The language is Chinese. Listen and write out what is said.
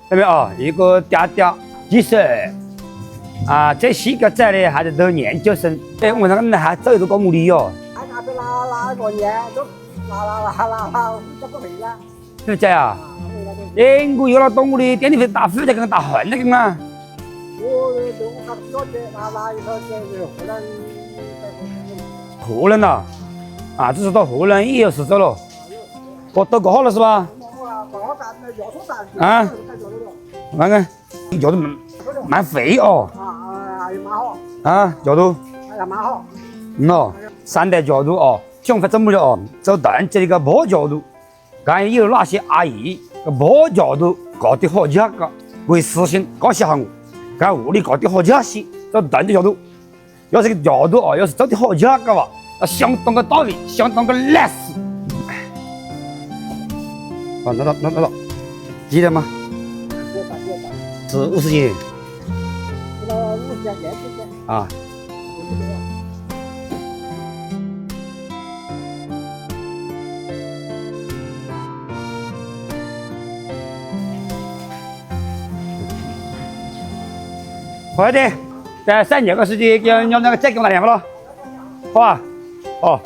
那边哦，一个爹爹几岁啊？这些个仔呢还是都研究生。哎，我那个还走多公里哦。那边那个年都那就不回了。对不对啊？哎，我有了动物的电力费打负责跟打混了跟啊。我还不晓得那一套就是河南呐，啊，只是到河南也有事做了。我都搞好了是吧？啊，看看，脚都蛮肥哦。蛮好。啊，脚都。蛮好。喏，3代角度哦，想法怎么了哦？走段这里个破角度，看有哪些阿姨个破角度搞得好几下个，为私信告诉下我，看屋里搞得好几下些，走段的角度，要是个角度哦，要是走得好几下个话，要相当个道理，相当个历史。好，拿到，记得吗？是50斤。啊。快点，在3年个时间，叫那个再给我拿2个了，好吧？哦。